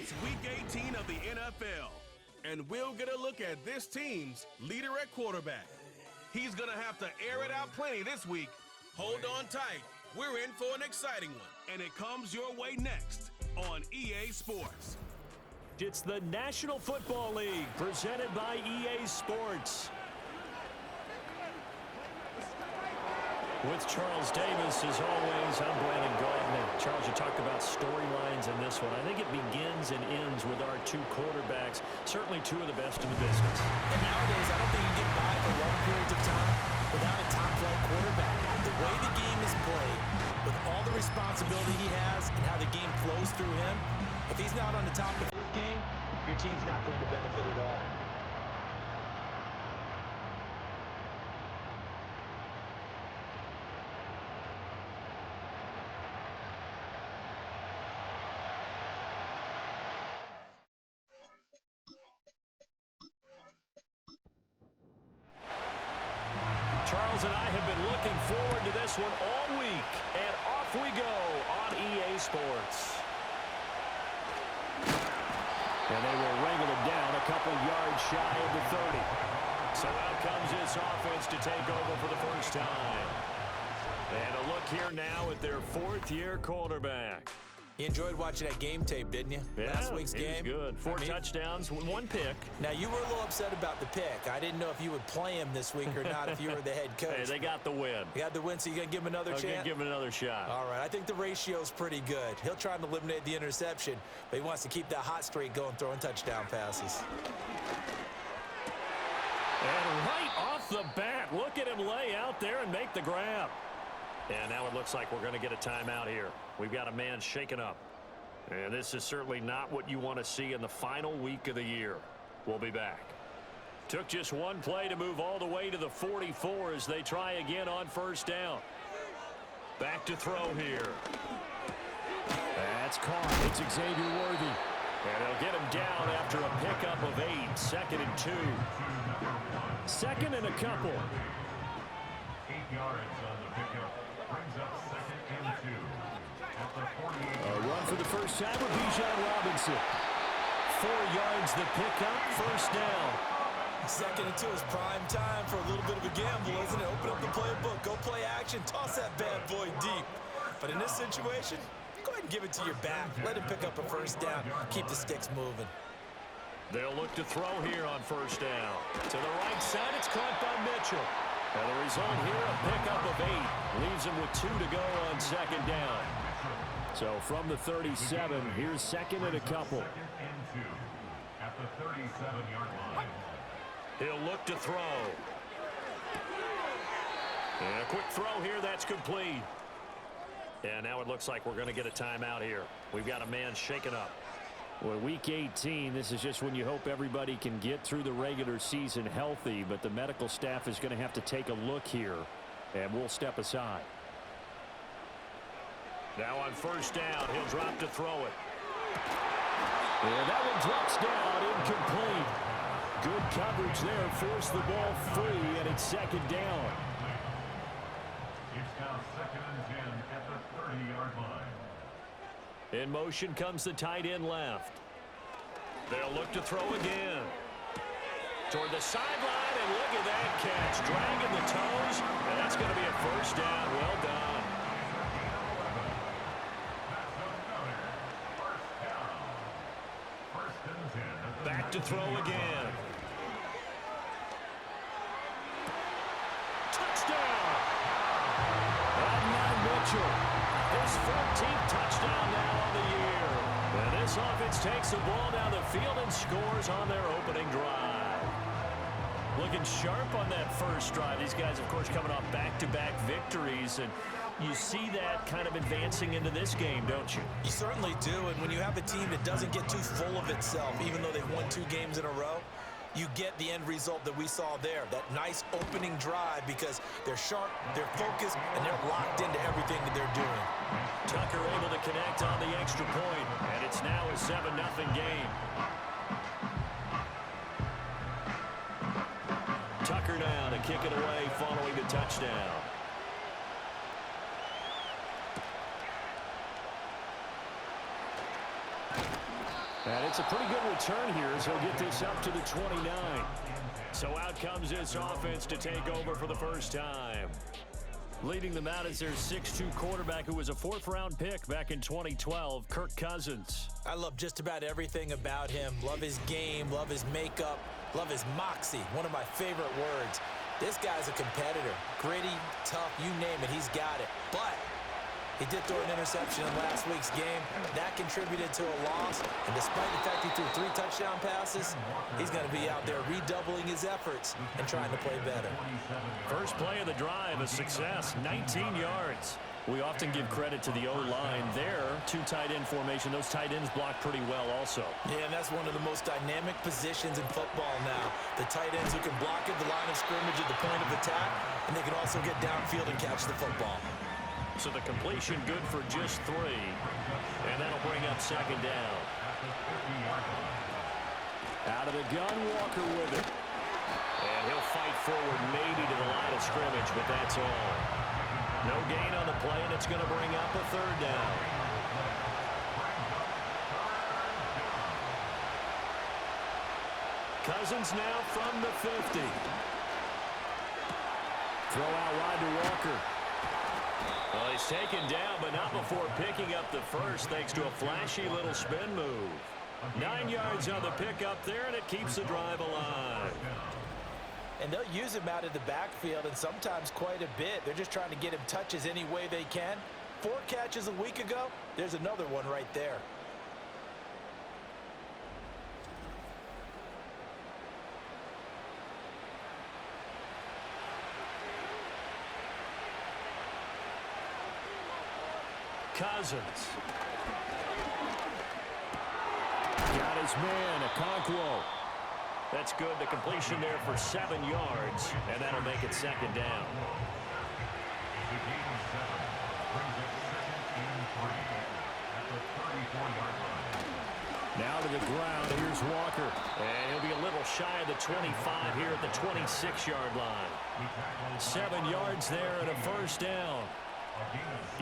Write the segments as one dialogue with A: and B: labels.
A: It's Week 18 of the NFL, and we'll get a look at this team's leader at quarterback. He's going to have to air it out plenty this week. Hold on tight. We're in for an exciting one, and it comes your way next on EA Sports.
B: It's the National Football League presented by EA Sports. With Charles Davis, as always, I'm Brandon Gardner. Charles, you talked about storylines in this one. I think it begins and ends with our two quarterbacks, certainly two of the best in the business.
C: And nowadays, I don't think you can get by for long periods of time without a top-flight quarterback. The way the game is played, with all the responsibility he has and how the game flows through him, if he's not on the top of his game, your team's not going to benefit at all.
B: Charles and I have been looking forward to this one all week, and off we go on EA Sports. And they will wrangle it down a couple yards shy of the 30. So out comes this offense to take over for the first time. And a look here now at their fourth-year quarterback.
C: You enjoyed watching that game tape, didn't you?
B: Yeah,
C: Last week's game.
B: It was good. Four touchdowns, one pick.
C: Now, you were a little upset about the pick. I didn't know if you would play him this week or not if you were the head coach.
B: Hey, they got the win.
C: They got the win, so you're going to give him another chance?
B: I'm going to give him another shot.
C: All right. I think the ratio's pretty good. He'll try and eliminate the interception, but he wants to keep that hot streak going, throwing touchdown passes.
B: And right off the bat, look at him lay out there and make the grab. And now it looks like we're going to get a timeout here. We've got a man shaken up. And this is certainly not what you want to see in the final week of the year. We'll be back. Took just one play to move all the way to the 44 as they try again on first down. Back to throw here. That's caught. It's Xavier Worthy. And they'll get him down after a pickup of 8. 2nd and 2. 2nd and a couple.
D: 8 yards on the pickup. Brings up 2nd and 2.
B: A run for the first time with Bijan Robinson. 4 yards the pickup, first down.
C: 2nd and 2 is prime time for a little bit of a gamble, isn't it? Open up the playbook, go play action, toss that bad boy deep. But in this situation, go ahead and give it to your back. Let him pick up a first down. Keep the sticks moving.
B: They'll look to throw here on first down. To the right side, it's caught by Mitchell. And the result here, a pickup of 8. Leaves him with 2 to go on 2nd down. So from the 37, here's 2nd and a couple.
D: 2nd and 2 at the 37-yard line.
B: He'll look to throw. And a quick throw here, that's complete. And now it looks like we're going to get a timeout here. We've got a man shaken up. Well, week 18, this is just when you hope everybody can get through the regular season healthy, but the medical staff is going to have to take a look here, and we'll step aside. Now on first down, he'll drop to throw it. And that one drops down, incomplete. Good coverage there, forced the ball free, and it's 2nd down.
D: It's now 2nd and 10 at the 30-yard line.
B: In motion comes the tight end left. They'll look to throw again. Toward the sideline, and look at that catch. Dragging the toes, and that's going to be a first down. Well done. Back to throw again. Touchdown! Adnan Mitchell. His 14th touchdown now on the year. And this offense takes the ball down the field and scores on their opening drive. Looking sharp on that first drive. These guys, of course, coming off back-to-back victories, and you see that kind of advancing into this game, don't you?
C: You certainly do, and when you have a team that doesn't get too full of itself, even though they've won 2 games in a row, you get the end result that we saw there, that nice opening drive, because they're sharp, they're focused, and they're locked into everything that they're doing.
B: Tucker able to connect on the extra point, and it's now a 7-0 game. Tucker now to kick it away following the touchdown. And it's a pretty good return here as he'll get this up to the 29. So out comes this offense to take over for the first time. Leading them out is their 6'2 quarterback who was a 4th-round pick back in 2012, Kirk Cousins.
C: I love just about everything about him. Love his game, love his makeup, love his moxie, one of my favorite words. This guy's a competitor. Gritty, tough, you name it, he's got it. But he did throw an interception in last week's game. That contributed to a loss. And despite the fact he threw 3 touchdown passes, he's going to be out there redoubling his efforts and trying to play better.
B: First play of the drive, a success, 19 yards. We often give credit to the O-line there. 2 tight end formation. Those tight ends block pretty well also.
C: Yeah, and that's one of the most dynamic positions in football now. The tight ends who can block at the line of scrimmage at the point of attack, and they can also get downfield and catch the football.
B: So the completion good for just 3. And that'll bring up second down. Out of the gun, Walker with it. And he'll fight forward maybe to the line of scrimmage, but that's all. No gain on the play, and it's going to bring up a 3rd down. Cousins now from the 50. Throw out wide to Walker. Well, he's taken down, but not before picking up the first, thanks to a flashy little spin move. 9 yards on the pickup there, and it keeps the drive alive.
C: And they'll use him out of the backfield, and sometimes quite a bit. They're just trying to get him touches any way they can. 4 catches a week ago, there's another one right there.
B: Cousins. Got his man, Okonkwo. That's good. The completion there for 7 yards, and that'll make it second down. Now to the ground. Here's Walker. And he'll be a little shy of the 25 here at the 26-yard line. 7 yards there and a first down.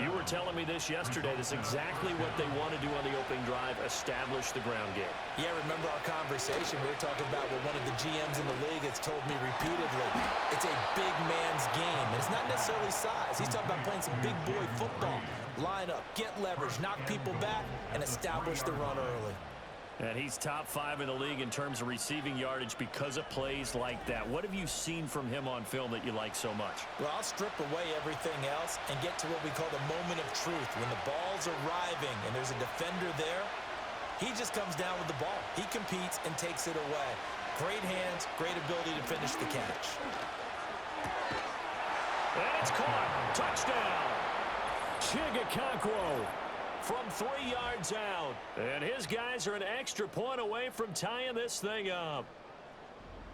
B: You were telling me this yesterday. That's exactly what they want to do on the opening drive, establish the ground game.
C: Yeah, remember our conversation? We were talking about what one of the GMs in the league has told me repeatedly. It's a big man's game. And it's not necessarily size. He's talking about playing some big boy football. Line up, get leverage, knock people back, and establish the run early.
B: And he's top 5 in the league in terms of receiving yardage because of plays like that. What have you seen from him on film that you like so much?
C: Well, I'll strip away everything else and get to what we call the moment of truth. When the ball's arriving and there's a defender there, he just comes down with the ball. He competes and takes it away. Great hands, great ability to finish the catch.
B: And it's caught. Touchdown. Okonkwo from 3 yards out. And his guys are an extra point away from tying this thing up.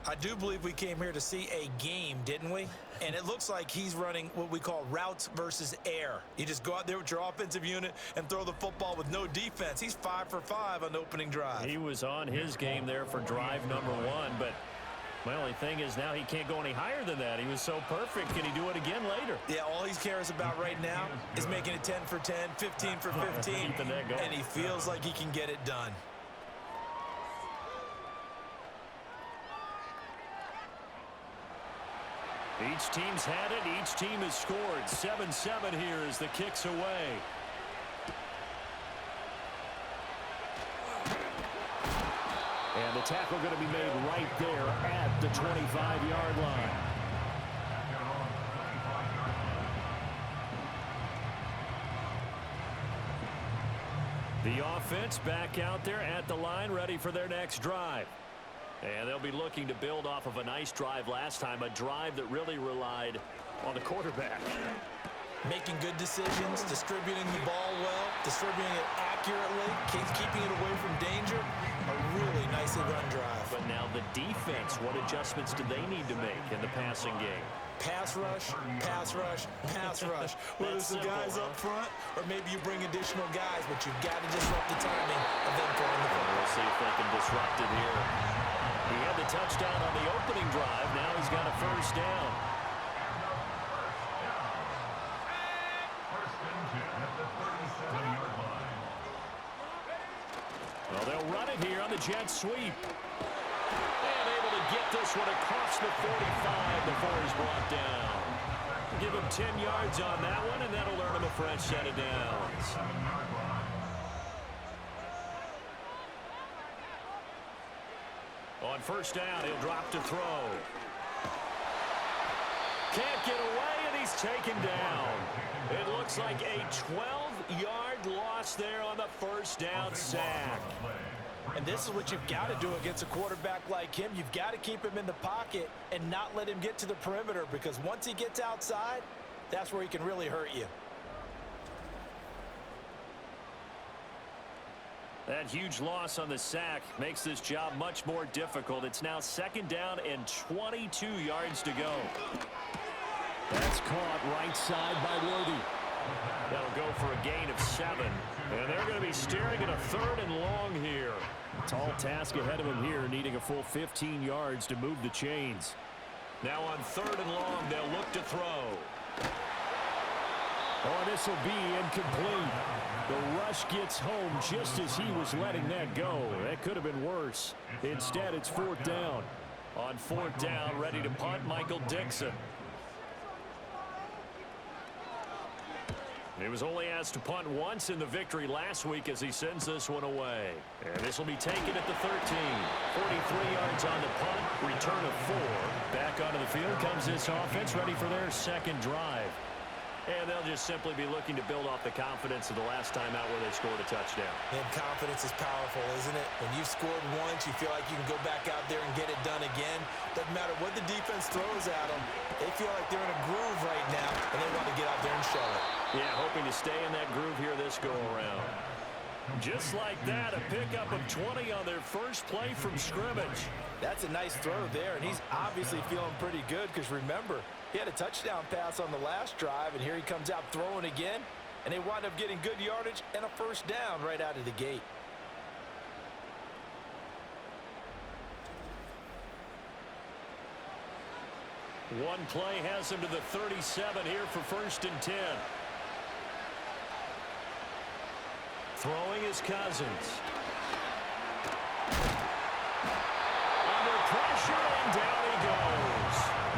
C: I do believe we came here to see a game, didn't we? And it looks like he's running what we call routes versus air. You just go out there with your offensive unit and throw the football with no defense. He's 5 for 5 on the opening drive.
B: He was on his game there for drive number 1, but my only thing is now he can't go any higher than that. He was so perfect. Can he do it again later?
C: Yeah, all he cares about right now is making it 10 for 10, 15 for 15,
B: Keeping that going.
C: and he feels like he can get it done.
B: Each team's had it. Each team has scored. 7-7 here as the kick's away. And the tackle going to be made right there at the 25-yard line. The offense back out there at the line, ready for their next drive. And they'll be looking to build off of a nice drive last time, a drive that really relied on the quarterback.
C: Making good decisions, distributing the ball well, distributing it accurately, keeping it away from danger. A really nicely run drive.
B: But now the defense, what adjustments do they need to make in the passing game?
C: Pass rush, pass rush, pass rush. Whether it's the guys up front or maybe you bring additional guys, but you've got to disrupt the timing of them throwing the football.
B: We'll see if they can disrupt it here. He had the touchdown on the opening drive. Now he's got a first down. Well, they'll run it right here on the jet sweep. And able to get this one across the 45 before he's brought down. Give him 10 yards on that one, and that'll earn him a fresh set of downs. On first down, he'll drop to throw. Can't get away, and he's taken down. It looks like a 12-yard loss there on the first down sack.
C: And this is what you've got to do against a quarterback like him. You've got to keep him in the pocket and not let him get to the perimeter, because once he gets outside, that's where he can really hurt you.
B: That huge loss on the sack makes this job much more difficult. It's now second down and 22 yards to go.
E: That's caught right side by Worthy.
B: That'll go for a gain of 7. And they're going to be staring at a 3rd and long here.
E: Tall task ahead of him here, needing a full 15 yards to move the chains.
B: Now on 3rd and long, they'll look to throw.
E: Oh, this will be incomplete. The rush gets home just as he was letting that go. That could have been worse. Instead, it's 4th down.
B: On 4th down, ready to punt, Michael Dixon. He was only asked to punt once in the victory last week as he sends this one away. And this will be taken at the 13. 43 yards on the punt, return of 4. Back onto the field comes this offense, ready for their second drive. And they'll just simply be looking to build off the confidence of the last time out where they scored a touchdown.
C: And confidence is powerful, isn't it? When you've scored once, you feel like you can go back out there and get it done again. Doesn't matter what the defense throws at them. They feel like they're in a groove right now, and they want to get out there and show it.
B: Yeah, hoping to stay in that groove here this go-around. Just like that, a pickup of 20 on their first play from scrimmage.
C: That's a nice throw there, and he's obviously feeling pretty good because, remember, he had a touchdown pass on the last drive, and here he comes out throwing again, and they wind up getting good yardage and a first down right out of the gate.
B: One play has him to the 37 here for 1st and 10. Throwing is Cousins. Under pressure, and down he goes.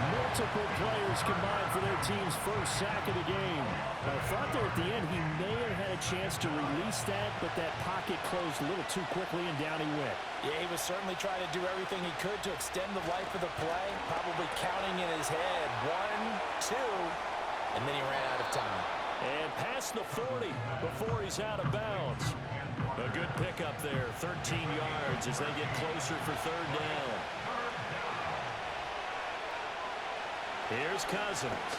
E: Multiple players combined for their team's first sack of the game. I thought there at the end he may have had a chance to release that, but that pocket closed a little too quickly, and down he went.
C: Yeah, he was certainly trying to do everything he could to extend the life of the play, probably counting in his head 1, 2, and then he ran out of time.
B: And past the 40 before he's out of bounds. A good pickup there, 13 yards as they get closer for 3rd down. Here's Cousins.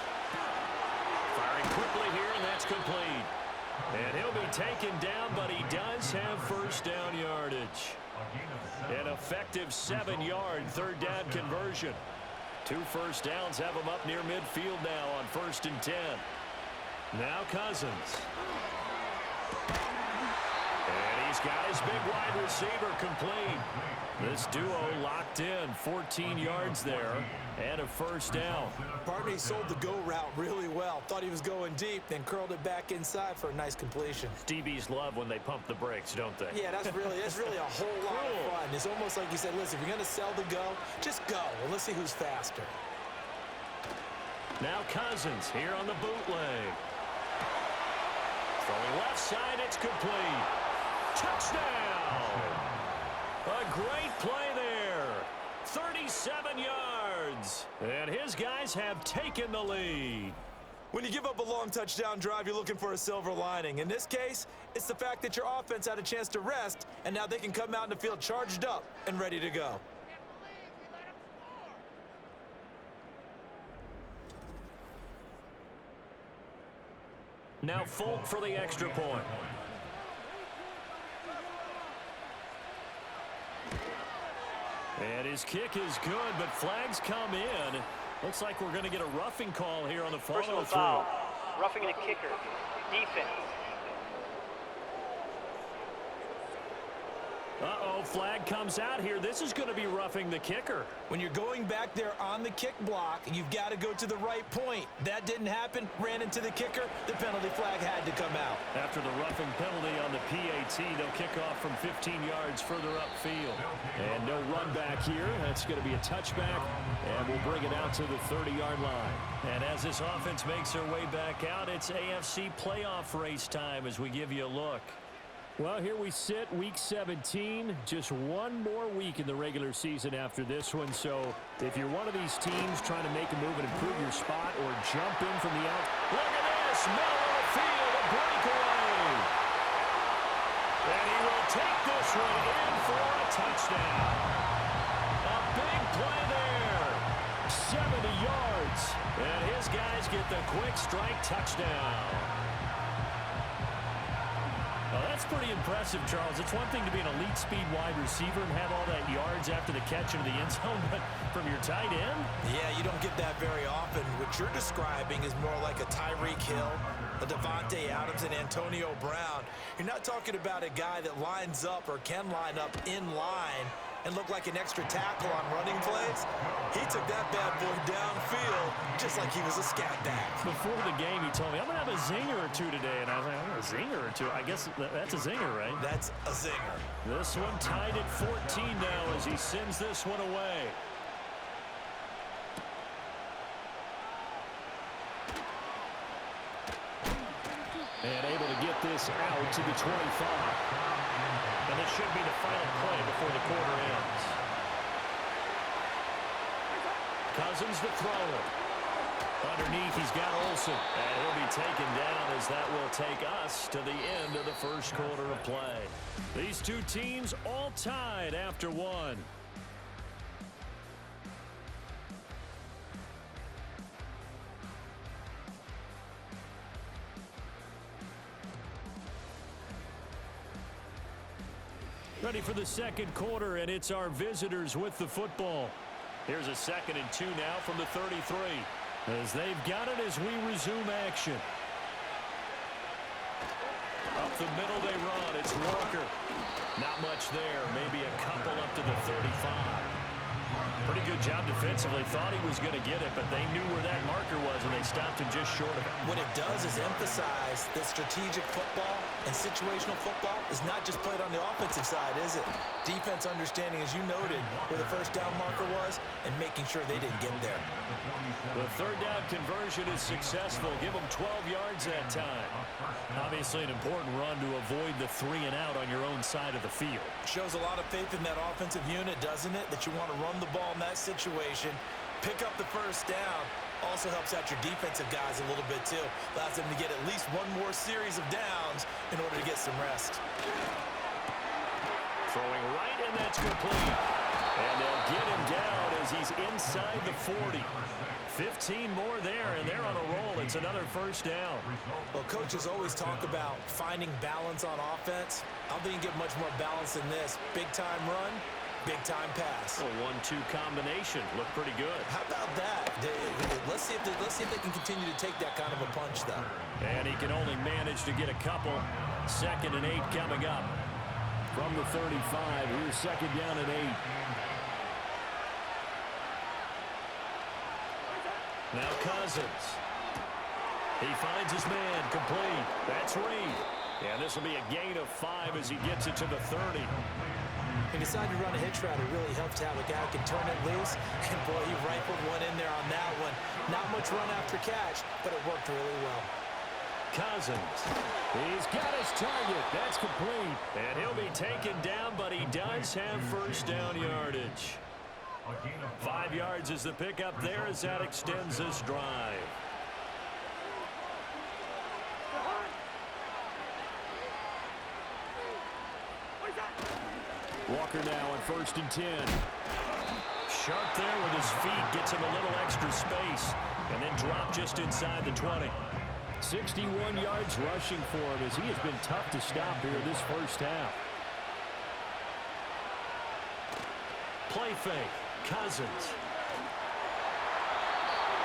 B: Firing quickly here, and that's complete. And he'll be taken down, but he does have first down yardage. An effective 7-yard 3rd down conversion. 2 first downs have him up near midfield now on 1st and 10. Now Cousins. And he's got his big wide receiver complete. This duo locked in, 14 yards there, and a first down.
C: Pardon me, sold the go route really well. Thought he was going deep, then curled it back inside for a nice completion.
B: DBs love when they pump the brakes, don't they?
C: Yeah, that's really a whole lot of fun. It's almost like you said, listen, if you're going to sell the go, just go. Well, let's see who's faster.
B: Now Cousins here on the bootleg. Throwing left side, it's complete. Touchdown! A great play there. 37 yards. And his guys have taken the lead.
C: When you give up a long touchdown drive, you're looking for a silver lining. In this case, it's the fact that your offense had a chance to rest, and now they can come out in the field charged up and ready to go.
B: Now Folk for the extra point. And his kick is good, but flags come in. Looks like we're going to get a roughing call here on the
F: Personal
B: follow-through.
F: foul. Roughing a kicker. Defense.
B: Uh-oh, flag comes out here. This is going to be roughing the kicker.
C: When you're going back there on the kick block, you've got to go to the right point. That didn't happen. Ran into the kicker. The penalty flag had to come out.
B: After the roughing penalty on the PAT, they'll kick off from 15 yards further upfield.
E: And no run back here. That's going to be a touchback, and we'll bring it out to the 30-yard line.
B: And as this offense makes their way back out, it's AFC playoff race time as we give you a look.
E: Well, here we sit, Week 17. Just one more week in the regular season after this one. So if you're one of these teams trying to make a move and improve your spot or jump in from the out.
B: Look at this. Middle of the field, a breakaway. And he will take this one in for a touchdown. A big play there.
E: 70 yards.
B: And his guys get the quick strike touchdown. Well, that's pretty impressive, Charles. It's one thing to be an elite speed wide receiver and have all that yards after the catch into the end zone, but from your tight end?
C: Yeah, you don't get that very often. What you're describing is more like a Tyreek Hill, a Devontae Adams, and Antonio Brown. You're not talking about a guy that lines up or can line up in line and look like an extra tackle on running plays. He took that bad boy downfield just like he was a scat back.
B: Before the game, he told me, I'm going to have a zinger or two today. And I was like, a zinger or two? I guess that's a zinger, right?
C: That's a zinger.
B: This one tied at 14 now as he sends this one away.
E: And able to get this out to the 25.
B: And this should be the final play before the quarter ends. Cousins to throw it. Underneath, he's got Olsen. And he'll be taken down as that will take us to the end of the first quarter of play. These two teams all tied after one. Ready for the second quarter, and it's our visitors with the football. Here's a 2nd and 2 now from the 33. As they've got it as we resume action. Up the middle they run. It's Walker. Not much there. Maybe a couple up to the 35. Pretty good job defensively. Thought he was going to get it, but they knew where that marker was, and they stopped him just short of it.
C: What it does is emphasize that strategic football and situational football is not just played on the offensive side, is it? Defense understanding, as you noted, where the first down marker was and making sure they didn't get there.
B: The third down conversion is successful. Give them 12 yards that time. Obviously an important run to avoid the 3 and out on your own side of the field.
C: Shows a lot of faith in that offensive unit, doesn't it? That you want to run the ball in that situation, pick up the first down. Also helps out your defensive guys a little bit too. Allows them to get at least one more series of downs in order to get some rest.
B: Throwing right, and that's complete. And they'll get him down as he's inside the 40. 15 more there, and they're on a roll. It's another first down.
C: Well, coaches always talk about finding balance on offense. I don't think you get much more balance than this. Big-time run, big-time pass.
B: A 1-2 combination. Looked pretty good.
C: How about that? Let's see if they can continue to take that kind of a punch, though.
B: And he can only manage to get a couple. 2nd and 8 coming up.
E: From the 35, here's 2nd down and 8.
B: Now Cousins. He finds his man complete. That's Reed. And this will be a gain of 5 as he gets it to the 30.
C: He decided to run a hitch route. It really helps to have a guy who can turn it loose. And, boy, he rifled one in there on that one. Not much run after catch, but it worked really well.
B: Cousins.
E: He's got his target. That's complete.
B: And he'll be taken down, but he does have first down yardage. 5 yards is the pickup there as that extends this drive.
E: Walker now on 1st and 10.
B: Sharp there with his feet. Gets him a little extra space. And then drop just inside the 20.
E: 61 yards rushing for him as he has been tough to stop here this first half.
B: Play fake. Cousins.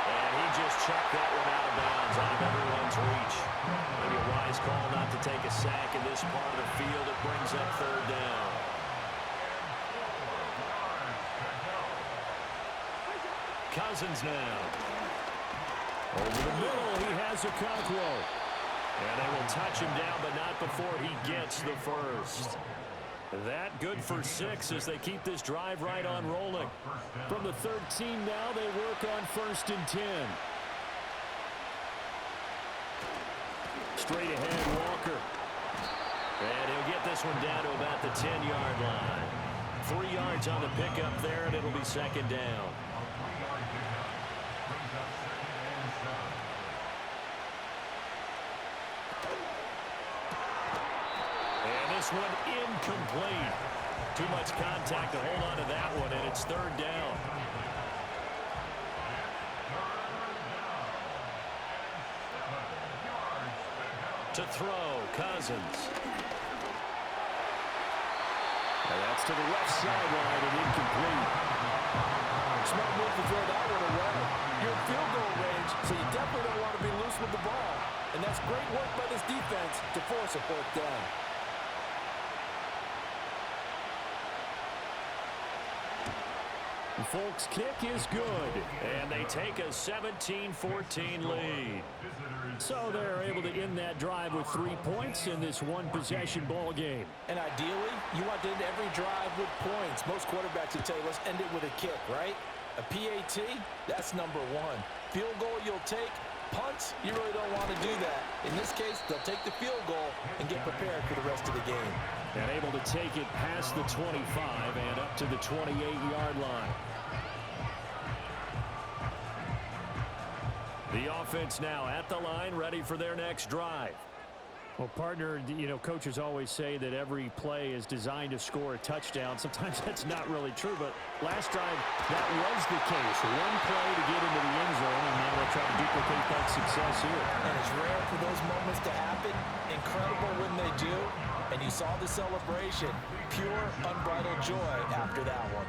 B: And he just chucked that one out of bounds out of everyone's reach. Maybe a wise call not to take a sack in this part of the field. It brings up 3rd down. Cousins now.
E: Over the middle, he has Okonkwo.
B: And they will touch him down, but not before he gets the first. That good for 6 as they keep this drive right on rolling.
E: From the 13 now, they work on 1st and 10. Straight ahead, Walker.
B: And he'll get this one down to about the 10-yard line. 3 yards on the pickup there, and it'll be 2nd down. And this one incomplete. Too much contact to hold on to that one, and it's 3rd down. To throw, Cousins.
E: And that's to the left sideline and incomplete. Smart move to throw that one away. You're in field goal range, so you definitely don't want to be loose with the ball. And that's great work by this defense to force a 4th down. The Folks' kick is good.
B: And they take a 17-14 lead.
E: So they're able to end that drive with 3 points in this one-possession ball game.
C: And ideally, you want to end every drive with points. Most quarterbacks would tell you, let's end it with a kick, right? A PAT, that's number 1. Field goal you'll take. Punts, you really don't want to do that. In this case, they'll take the field goal and get prepared for the rest of the game.
E: And able to take it past the 25 and up to the 28-yard line.
B: The offense now at the line, ready for their next drive.
E: Well, partner, you know, coaches always say that every play is designed to score a touchdown. Sometimes that's not really true, but last drive, that was the case. One play to get into the end zone, and now they'll try to duplicate that success here.
C: And it's rare for those moments to happen. Incredible when they do. And you saw the celebration. Pure, unbridled joy after that one.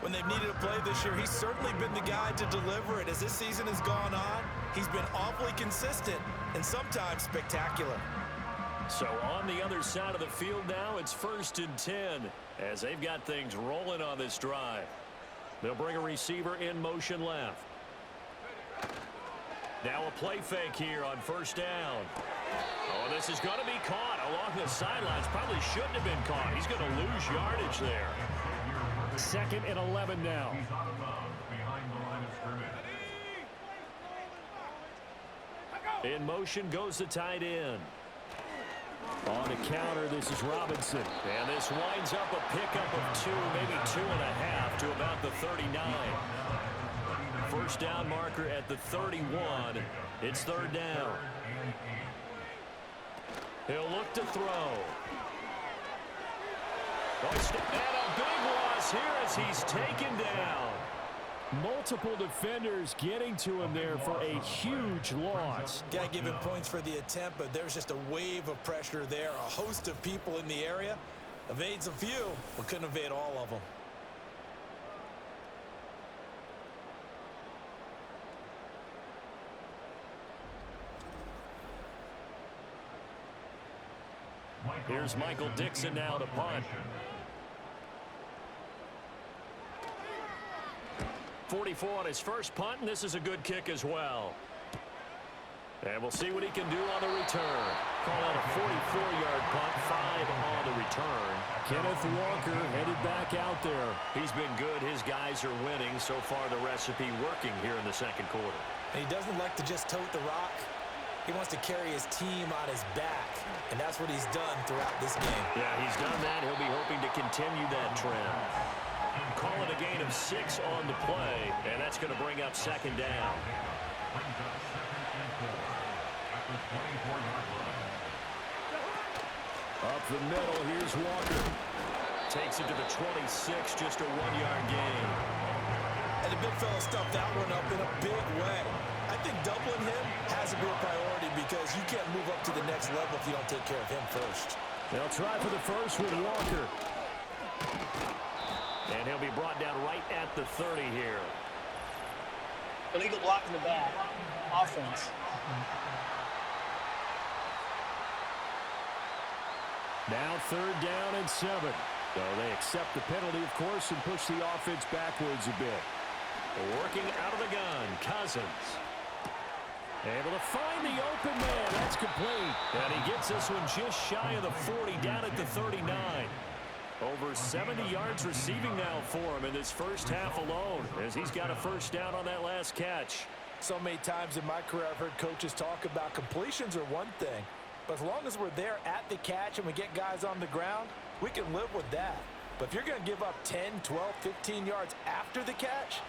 C: When they've needed a play this year, he's certainly been the guy to deliver it. As this season has gone on, he's been awfully consistent and sometimes spectacular.
B: So on the other side of the field now, it's 1st and 10 as they've got things rolling on this drive. They'll bring a receiver in motion left. Now a play fake here on 1st down. Oh, this is going to be caught along the sidelines. Probably shouldn't have been caught. He's going to lose yardage there.
E: 2nd and 11 now.
D: He's out of bounds behind the line of scrimmage.
B: In motion goes the tight end.
E: On the counter, this is Robinson.
B: And this winds up a pickup of 2, maybe 2.5 to about the 39. 1st down marker at the 31. It's 3rd down. He'll look to throw. And a big loss here as he's taken down.
E: Multiple defenders getting to him there for a huge loss.
C: Got to give him points for the attempt, but there's just a wave of pressure there. A host of people in the area. Evades a few, but couldn't evade all of them.
B: Here's Michael Dixon now to punt. 44 on his first punt, and this is a good kick as well. And we'll see what he can do on the return. Call out a 44-yard punt, 5 on the return.
E: Kenneth Walker headed back out there.
B: He's been good. His guys are winning. So far, the recipe working here in the 2nd quarter.
C: And he doesn't like to just tote the rock. He wants to carry his team on his back, and that's what he's done throughout this game.
B: Yeah, he's done that. He'll be hoping to continue that trend. Call it a gain of 6 on the play, and that's going to bring up 2nd down.
E: Up the middle, here's Walker.
B: Takes it to the 26, just a 1-yard gain.
C: And the big fella stuffed that one up in a big way. I think doubling him has to be a priority because you can't move up to the next level if you don't take care of him first.
E: They'll try for the first with Walker.
B: And he'll be brought down right at the 30 here.
F: Illegal block in the back. Offense.
E: Now 3rd down and 7. So they accept the penalty, of course, and push the offense backwards a bit.
B: Working out of the gun, Cousins.
E: Able to find the open man. That's complete.
B: And he gets this one just shy of the 40, down at the 39. Over 70 yards receiving now for him in this first half alone, as he's got a first down on that last catch.
C: So many times in my career I've heard coaches talk about completions are one thing, but as long as we're there at the catch and we get guys on the ground, we can live with that. But if you're going to give up 10, 12, 15 yards after the catch,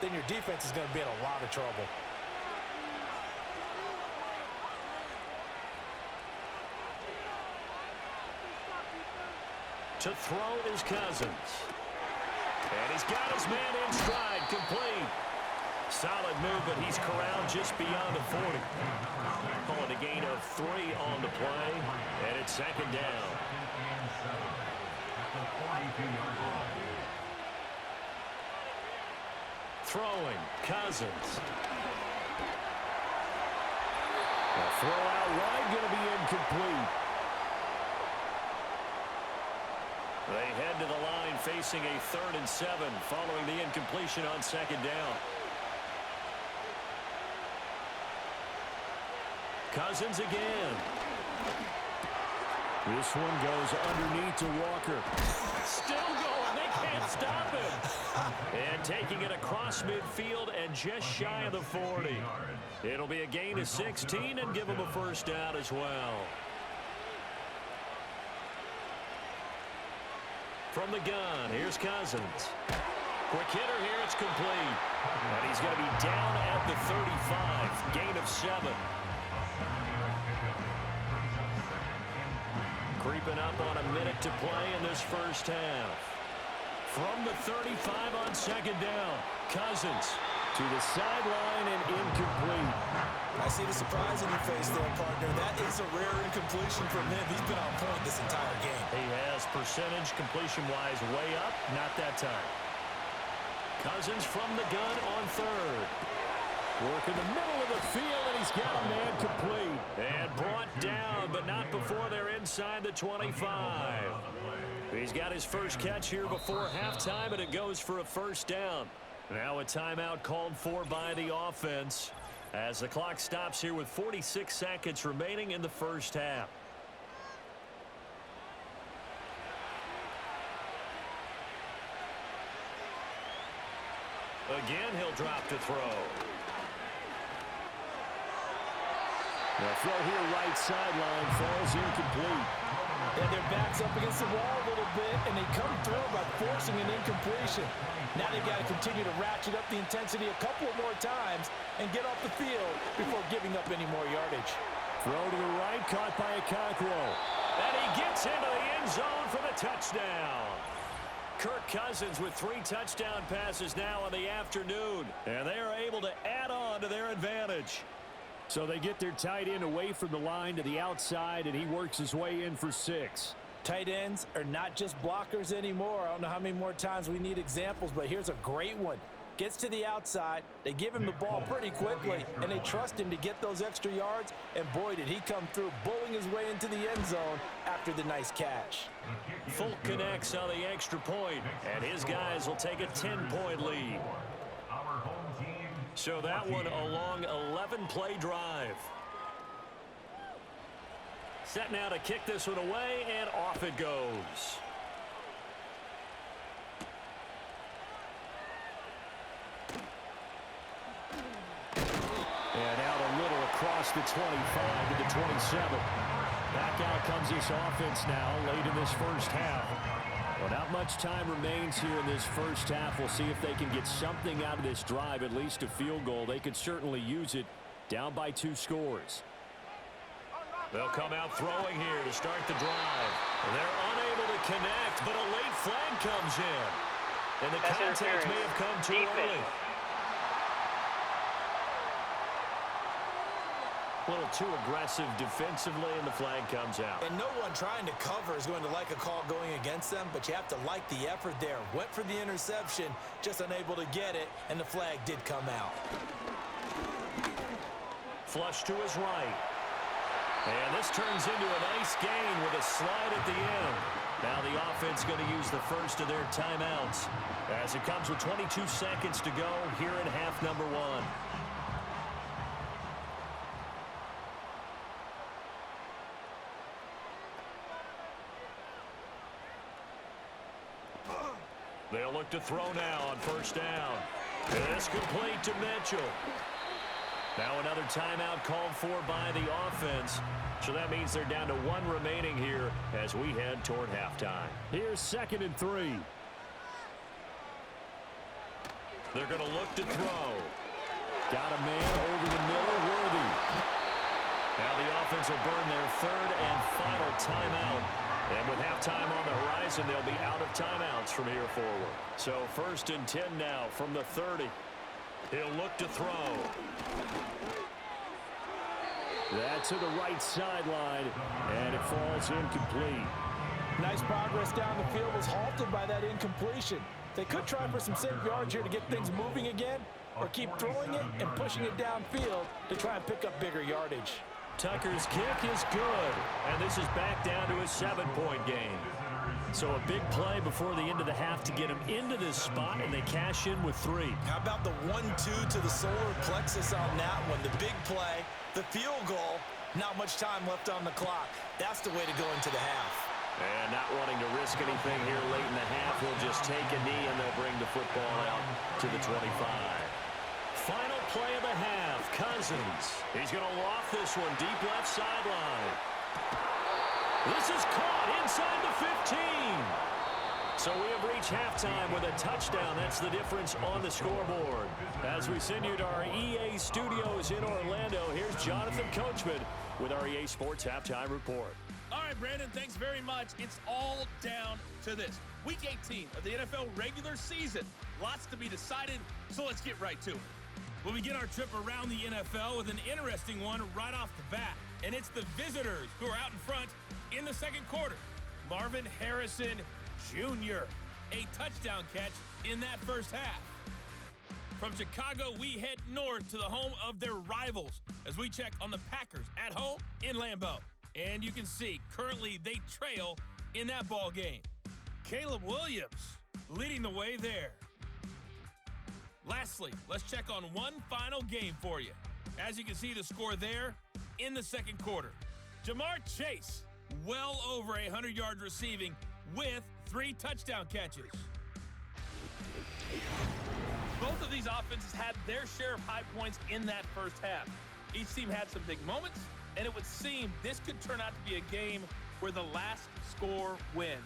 C: then your defense is going to be in a lot of trouble.
B: To throw is Cousins. And he's got his man in stride, complete. Solid move, but he's corralled just beyond the 40. Call it a gain of 3 on the play, and it's second down. Throwing, Cousins.
E: The throw out wide, going to be incomplete.
B: They head to the line facing a 3rd and 7 following the incompletion on second down. Cousins again.
E: This one goes underneath to Walker.
B: Still going. They can't stop him. And taking it across midfield and just shy of the 40. It'll be a gain of 16 and give him a first down as well. From the gun, here's Cousins. Quick hitter here, it's complete. And he's going to be down at the 35. Gain of 7. Creeping up on a minute to play in this first half. From the 35 on second down, Cousins.
E: To the sideline and incomplete.
C: I see the surprise in your face there, partner. That is a rare incompletion from him. He's been on point this entire game.
B: He has percentage completion-wise way up. Not that time. Cousins from the gun on 3rd.
E: Work in the middle of the field, and he's got a man complete.
B: And brought down, but not before they're inside the 25. He's got his first catch here before halftime, and it goes for a first down. Now a timeout called for by the offense as the clock stops here with 46 seconds remaining in the first half. Again, he'll drop to throw.
E: The throw here right sideline falls incomplete.
C: And their back's up against the wall a little bit, and they come through by forcing an incompletion. Now they've got to continue to ratchet up the intensity a couple more times and get off the field before giving up any more yardage.
E: Throw to the right, caught by Okonkwo.
B: And he gets into the end zone for the touchdown. Kirk Cousins with 3 touchdown passes now on the afternoon, and they are able to add on to their advantage.
E: So they get their tight end away from the line to the outside, and he works his way in for 6.
C: Tight ends are not just blockers anymore. I don't know how many more times we need examples, but here's a great one. Gets to the outside, they give him the ball pretty quickly, and they trust him to get those extra yards, and boy, did he come through, bowling his way into the end zone after the nice catch.
B: Folk connects on the extra point, and his guys will take a 10-point lead. So that one a long 11-play drive. Set now to kick this one away, and off it goes.
E: And out a little across the 25 to the 27. Back out comes this offense now late in this first half. Well, not much time remains here in this first half. We'll see if they can get something out of this drive, at least a field goal. They could certainly use it down by 2 scores.
B: They'll come out throwing here to start the drive. They're unable to connect, but a late flag comes in. And the contact may have come too early. A little too aggressive defensively, and the flag comes out.
C: And no one trying to cover is going to like a call going against them, but you have to like the effort there. Went for the interception, just unable to get it, and the flag did come out.
B: Flush to his right. And this turns into a nice gain with a slide at the end. Now the offense going to use the first of their timeouts as it comes with 22 seconds to go here in half number one. They'll look to throw now on first down. This complete to Mitchell. Now another timeout called for by the offense. So that means they're down to one remaining here as we head toward halftime.
E: Here's 2nd and 3.
B: They're going to look to throw.
E: Got a man over the middle, Worthy.
B: Now the offense will burn their third and final timeout. And with halftime on the horizon, they'll be out of timeouts from here forward. So 1st and 10 now from the 30. He'll look to throw.
E: That's to the right sideline, and it falls incomplete.
C: Nice progress down the field was halted by that incompletion. They could try for some safe yards here to get things moving again, or keep throwing it and pushing it downfield to try and pick up bigger yardage.
B: Tucker's kick is good, and this is back down to a 7-point game. So a big play before the end of the half to get him into this spot, and they cash in with 3.
C: How about the 1-2 to the solar plexus on that one? The big play, the field goal, not much time left on the clock. That's the way to go into the half.
B: And not wanting to risk anything here late in the half, he'll just take a knee, and they'll bring the football out to the 25. Final play of the half, Cousins. He's going to loft this one deep left sideline. This is caught inside the 15. So we have reached halftime with a touchdown. That's the difference on the scoreboard. As we send you to our EA studios in Orlando, here's Jonathan Coachman with our EA Sports Halftime Report.
G: All right, Brandon, thanks very much. It's all down to this. Week 18 of the NFL regular season. Lots to be decided, so let's get right to it. We'll begin our trip around the NFL with an interesting one right off the bat. And it's the visitors who are out in front in the second quarter. Marvin Harrison Jr., a touchdown catch in that first half. From Chicago, we head north to the home of their rivals as we check on the Packers at home in Lambeau. And you can see, currently they trail in that ball game. Caleb Williams leading the way there. Lastly, let's check on one final game for you. As you can see the score there in the second quarter. Jamar Chase, well over 100 yards receiving with 3 touchdown catches. Both of these offenses had their share of high points in that first half. Each team had some big moments, and it would seem this could turn out to be a game where the last score wins.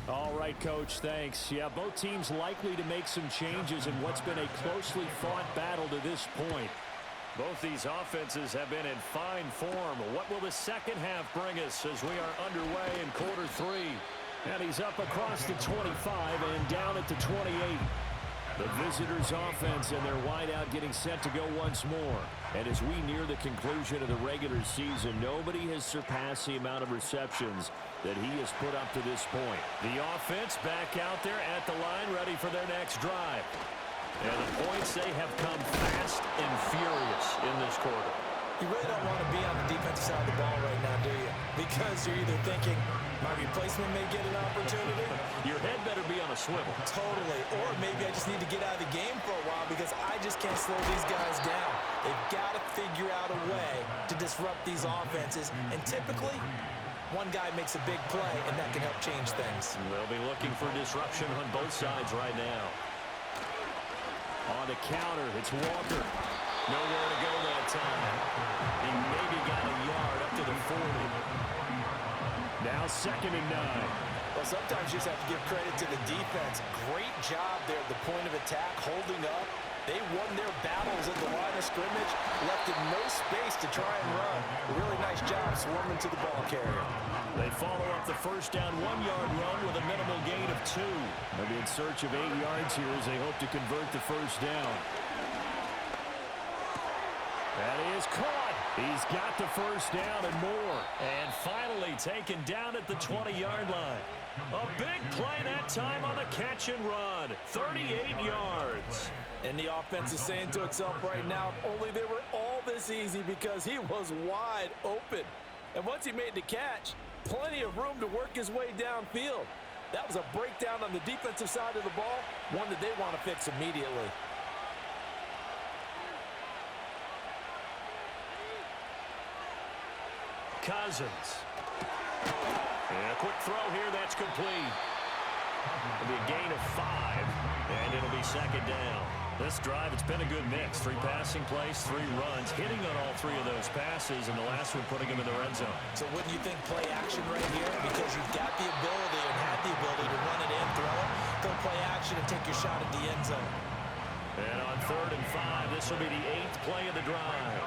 E: All right, Coach, thanks. Yeah, both teams likely to make some changes in what's been a closely fought battle to this point.
B: Both these offenses have been in fine form. What will the second half bring us as we are underway in quarter 3?
E: And he's up across the 25 and down at the 28. The visitors' offense and their wideout getting set to go once more. And as we near the conclusion of the regular season, nobody has surpassed the amount of receptions that he has put up to this point.
B: The offense back out there at the line, ready for their next drive. And the points, they have come fast and furious in this quarter.
C: You really don't want to be on the defensive side of the ball right now, do you? Because you're either thinking, my replacement may get an opportunity.
B: Your head better be on a swivel.
C: Totally. Or maybe I just need to get out of the game for a while because I just can't slow these guys down. They've got to figure out a way to disrupt these offenses. And typically, one guy makes a big play, and that can help change things.
B: They'll be looking for disruption on both sides right now.
E: On the counter, it's Walker.
B: Nowhere to go that time. He maybe got a yard up to the 40.
E: Now 2nd and 9.
C: Well, sometimes you just have to give credit to the defense. Great job there at the point of attack, holding up. They won their battles at the line of scrimmage, left in no space to try and run. A really nice job swarming to the ball carrier.
B: They follow up the first down 1-yard run with a minimal gain of 2.
E: They'll be in search of 8 yards here as they hope to convert the first down. That is caught. He's got the first down and more.
B: And finally taken down at the 20-yard line. A big play that time on the catch and run. 38 yards.
C: And the offense is saying to itself right now, only they were all this easy because he was wide open. And once he made the catch, plenty of room to work his way downfield. That was a breakdown on the defensive side of the ball, one that they want to fix immediately.
B: Cousins. And a quick throw here, that's complete. It'll be a gain of 5, and it'll be second down. This drive, it's been a good mix. 3 passing plays, 3 runs, hitting on all 3 of those passes, and the last one putting him in the red zone.
C: So wouldn't you think play action right here? Because you've got the ability and had the ability to run it in, throw it, go play action and take your shot at the end zone.
B: And on 3rd and 5, this will be the 8th play of the drive.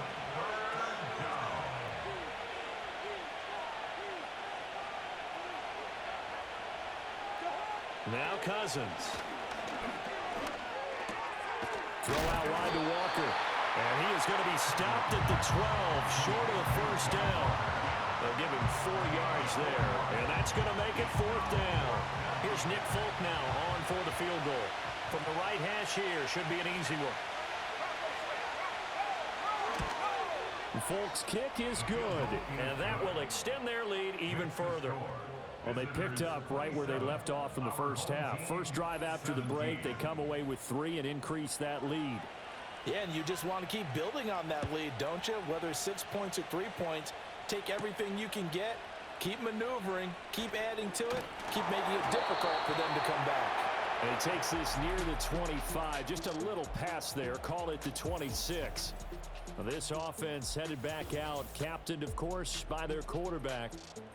B: Now Cousins.
E: Throw out wide to Walker.
B: And he is going to be stopped at the 12, short of the first down. They'll give him 4 yards there, and that's going to make it 4th down. Here's Nick Folk now on for the field goal. From the right hash here, should be an easy one.
E: Folk's kick is good.
B: And that will extend their lead even further.
E: Well, they picked up right where they left off in the first half. First drive after the break, they come away with 3 and increase that lead.
C: Yeah, and you just want to keep building on that lead, don't you? Whether it's 6 points or 3 points, take everything you can get, keep maneuvering, keep adding to it, keep making it difficult for them to come back.
E: And he takes this near the 25, just a little pass there, call it the 26. Well, this offense headed back out, captained, of course, by their quarterback.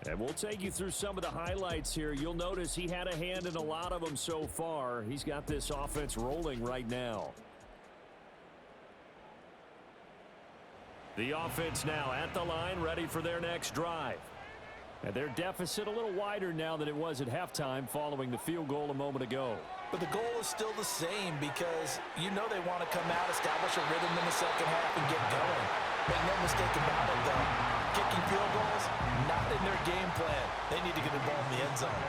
E: And we'll take you through some of the highlights here. You'll notice he had a hand in a lot of them so far. He's got this offense rolling right now. The offense now at the line, ready for their next drive. And their deficit a little wider now than it was at halftime following the field goal a moment ago.
C: But the goal is still the same because you know they want to come out, establish a rhythm in the second half, and get going. Make no mistake about it, though. Kicking field goals, not in their game plan. They need to get the ball in the end zone.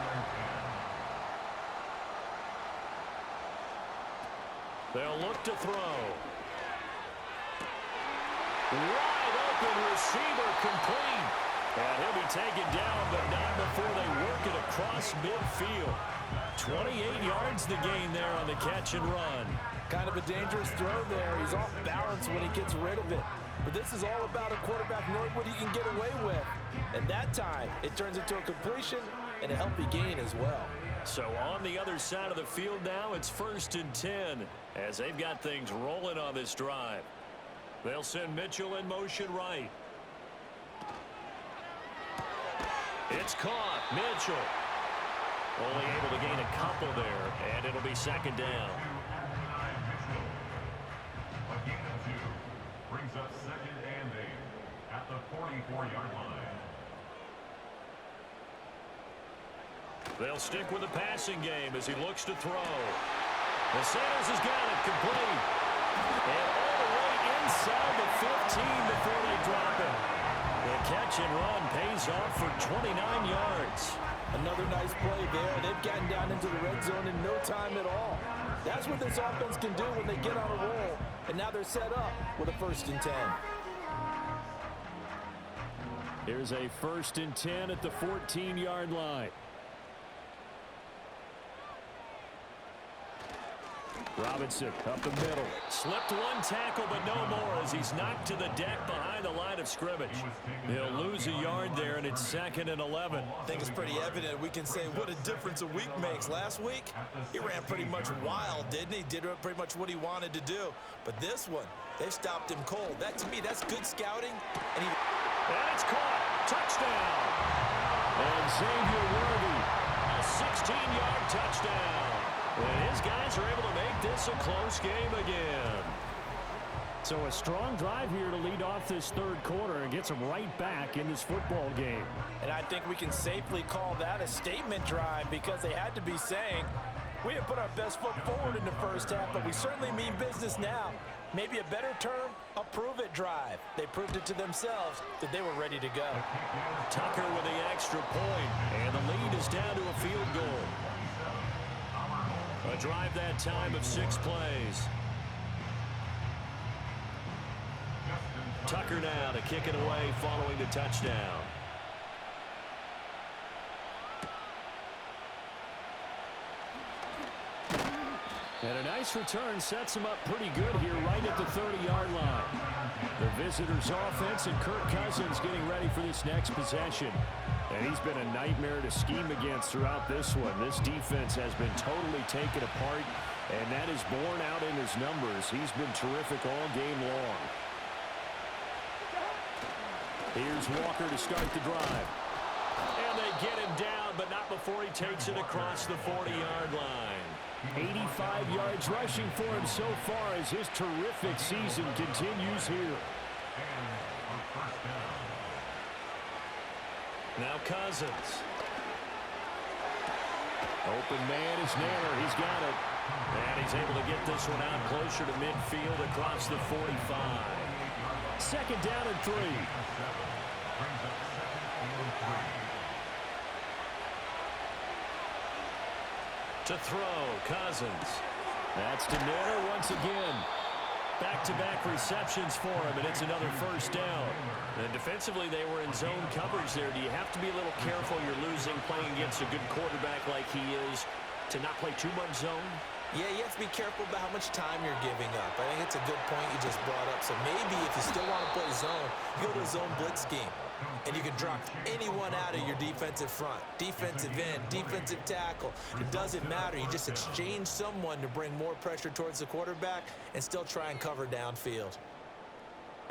B: They'll look to throw. Wide open receiver complete. And he'll be taken down, but not before they work it across midfield. 28 yards the gain there on the catch and run.
C: Kind of a dangerous throw there. He's off balance when he gets rid of it. But this is all about a quarterback knowing what he can get away with. And that time, it turns into a completion and a healthy gain as well.
B: So on the other side of the field now, it's 1st and 10 as they've got things rolling on this drive. They'll send Mitchell in motion right. It's caught. Mitchell only able to gain a couple there, and it'll be second down.
D: A gain of 2 brings up 2nd and 8 at the 44-yard line.
B: They'll stick with the passing game as he looks to throw. The Sanders has got it complete. And all the way inside the 15 before they drop it. The catch and run pays off for 29 yards.
C: Another nice play there. They've gotten down into the red zone in no time at all. That's what this offense can do when they get on a roll. And now they're set up with a 1st and 10.
E: Here's a 1st and 10 at the 14-yard line. Robinson up the middle.
B: Slipped one tackle, but no more as he's knocked to the deck behind the line of scrimmage. He'll lose a yard there, and it's 2nd and 11.
C: I think it's pretty evident. We can say what a difference a week makes. Last week, he ran pretty much wild, didn't he? Did pretty much what he wanted to do. But this one, they've stopped him cold. That, to me, that's good scouting. And
B: it's caught. Touchdown.
E: And Xavier Worthy.
B: A 16-yard touchdown. And his guys are able to make this a close game again.
E: So a strong drive here to lead off this 3rd quarter and gets them right back in this football game.
C: And I think we can safely call that a statement drive because they had to be saying, we have put our best foot forward in the first half, but we certainly mean business now. Maybe a better term, A prove-it drive. They proved it to themselves that they were ready to go.
B: Tucker with the extra point, and the lead is down to a field goal. A drive that time of 6 plays. Tucker now to kick it away following the touchdown.
E: And a nice return sets him up pretty good here right at the 30-yard line. The visitors' offense and Kirk Cousins getting ready for this next possession. And he's been a nightmare to scheme against throughout this one. This defense has been totally taken apart, and that is borne out in his numbers. He's been terrific all game long. Here's Walker to start the drive. And they get him down, but not before he takes it across the 40-yard line. 85 yards rushing for him so far as his terrific season continues here.
B: Now Cousins.
E: Open man is Naylor. He's got it.
B: And he's able to get this one out closer to midfield across the 45.
E: Second down and 3.
B: To throw, Cousins.
E: That's to Naylor once again.
B: Back-to-back receptions for him, and it's another first down. And defensively, they were in zone coverage there. Do you have to be a little careful? You're losing playing against a good quarterback like he is to not play too much zone?
C: Yeah, you have to be careful about how much time you're giving up. I think it's a good point you just brought up. So maybe if you still want to play zone, you go to a zone blitz scheme. And you can drop anyone out of your defensive front. Defensive end, defensive tackle. It doesn't matter. You just exchange someone to bring more pressure towards the quarterback and still try and cover downfield.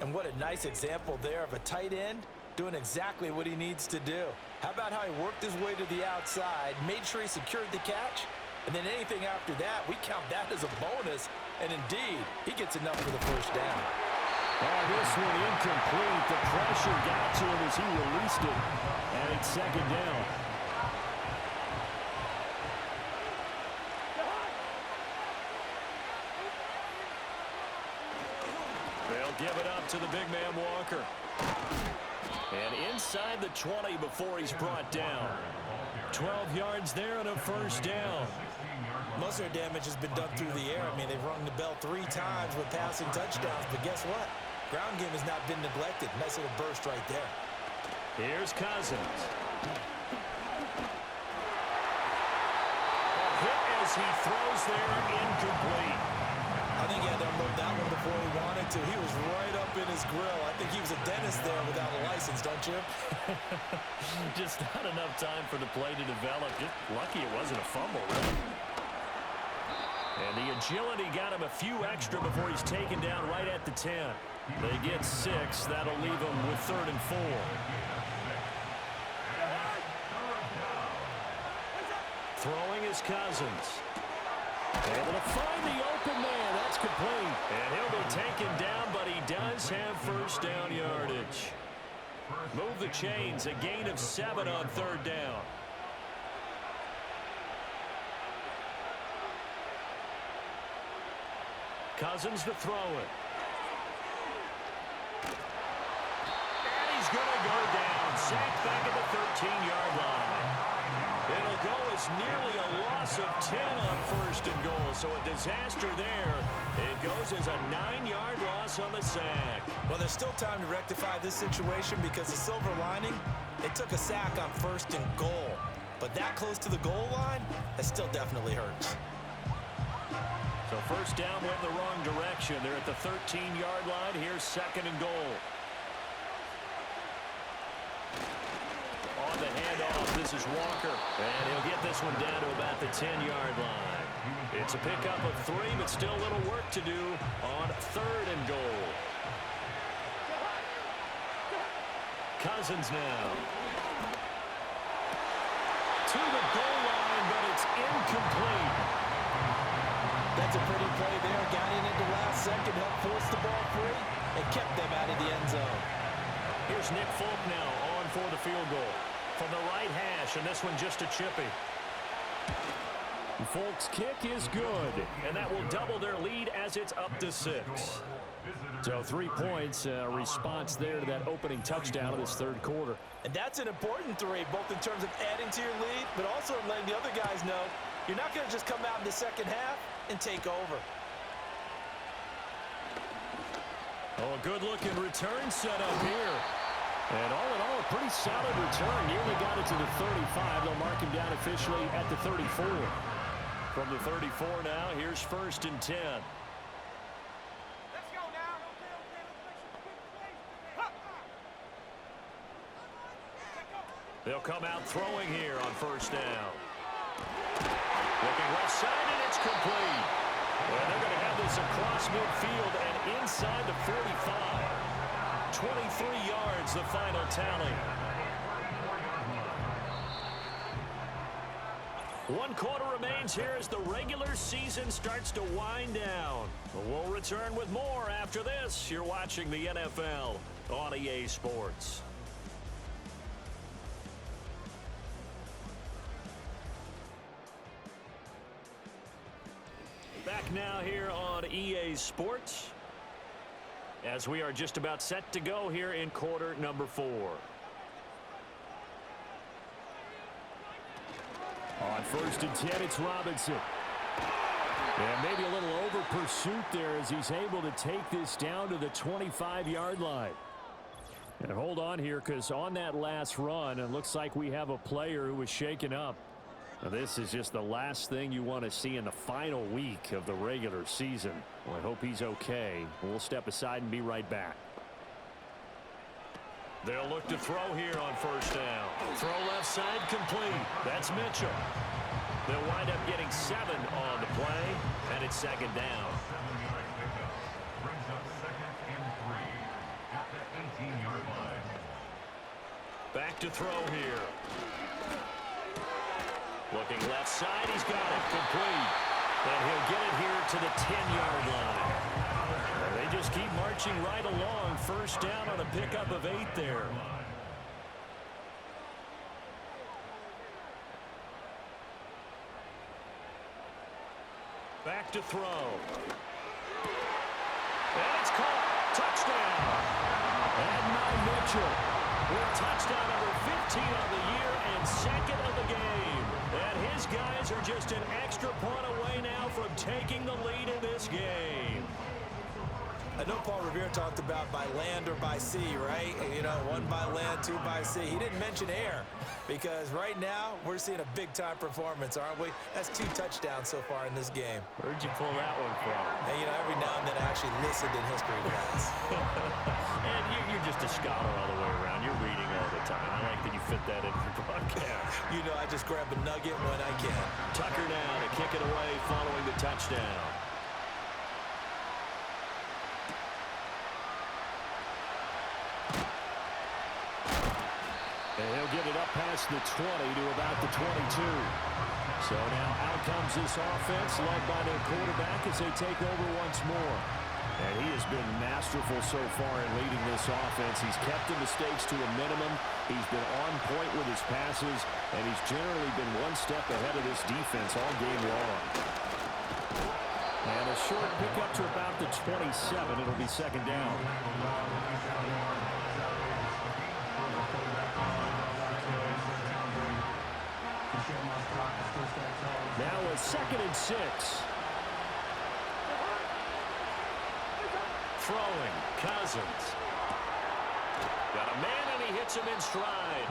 C: And what a nice example there of a tight end doing exactly what he needs to do. How about how he worked his way to the outside, made sure he secured the catch, and then anything after that, we count that as a bonus. And indeed, he gets enough for the first down.
E: Oh, this one incomplete. The pressure got to him as he released it. And it's second down.
B: They'll give it up to the big man Walker. And inside the 20 before he's brought down. 12 yards there and a first down.
C: Most of their damage has been done through the air. I mean, they've rung the bell 3 times with passing touchdowns, but guess what? Ground game has not been neglected. Nice little burst right there.
B: Here's Cousins. A hit as he throws there, incomplete.
C: I think he had to unload that one before he wanted to. He was right up in his grill. I think he was a dentist there without a license, don't you?
B: Just not enough time for the play to develop. Just lucky it wasn't a fumble, really. And the agility got him a few extra before he's taken down right at the 10. They get 6. That'll leave them with 3rd and 4. Throwing is Cousins. Able to find the open man. That's complete. And he'll be taken down, but he does have first down yardage. Move the chains. A gain of 7 on 3rd down. Cousins to throw it. And he's going to go down. Sacked back at the 13-yard line. It'll go as nearly a loss of 10 on 1st and goal. So a disaster there. It goes as a 9-yard loss on the sack.
C: Well, there's still time to rectify this situation because the silver lining, they took a sack on 1st and goal. But that close to the goal line, that still definitely hurts.
B: So first down went in the wrong direction. They're at the 13-yard line. Here's 2nd and goal. On the handoff, this is Walker. And he'll get this one down to about the 10-yard line. It's a pickup of 3, but still a little work to do on 3rd and goal. Cousins now. To the goal line, but it's incomplete.
C: That's a pretty play there. Got in at the last second, helped force the ball free, and kept them out of the end zone.
B: Here's Nick Folk now on for the field goal. From the right hash, and this one just a chippy.
E: Folks' kick is good,
B: and that will double their lead as it's up to 6.
E: So 3 points, response there to that opening touchdown of this third quarter.
C: And that's an important 3, both in terms of adding to your lead, but also letting the other guys know you're not going to just come out in the second half and take over.
E: Oh, a good-looking return set up here. And all in all, a pretty solid return. Nearly got it to the 35. They'll mark him down officially at the 34.
B: From the 34 now, here's 1st and 10. They'll come out throwing here on 1st down. Looking left side, and it's complete. And they're going to have this across midfield and inside the 45. 23 yards, the final tally. 1 quarter remains here as the regular season starts to wind down. We'll return with more after this. You're watching the NFL on EA Sports. Back now here on EA Sports as we are just about set to go here in quarter number 4.
E: On 1st and 10, it's Robinson. And maybe a little over pursuit there as he's able to take this down to the 25-yard line. And hold on here, because on that last run, it looks like we have a player who was shaken up. Now, this is just the last thing you want to see in the final week of the regular season. Well, I hope he's okay. We'll step aside and be right back.
B: They'll look to throw here on 1st down. Throw left side complete. That's Mitchell. They'll wind up getting 7 on the play, and it's 2nd down.
D: 7-yard pickup brings up 2nd and 3 at the 18-yard line.
B: Back to throw here. Looking left side, he's got it complete. And he'll get it here to the 10-yard line. They just keep marching right along. 1st down on a pickup of 8 there. Back to throw. And it's caught. Touchdown.
E: And now Mitchell.
B: With touchdown number 15 on the year and 2nd of the game. And his guys are just an extra point away now from taking the lead in this game.
C: I know Paul Revere talked about by land or by sea, right? And, you know, 1 by land, 2 by sea. He didn't mention air because right now we're seeing a big-time performance, aren't we? That's 2 touchdowns so far in this game.
B: Where'd you pull that one from?
C: And, you know, every now and then I actually listened in history class.
B: And you're just a scholar all the way around. You're reading all the time. I like that you fit that in your broadcast.
C: You know, I just grab a nugget when I can.
B: Tucker now to kick it away following the touchdown.
E: And he'll get it up past the 20 to about the 22. So now out comes this offense led by their quarterback as they take over once more. And he has been masterful so far in leading this offense. He's kept the mistakes to a minimum. He's been on point with his passes, and he's generally been one step ahead of this defense all game long. And a short pickup to about the 27. It'll be 2nd down. Now a 2nd and 6.
B: Throwing, Cousins. Got a man, and he hits him in stride.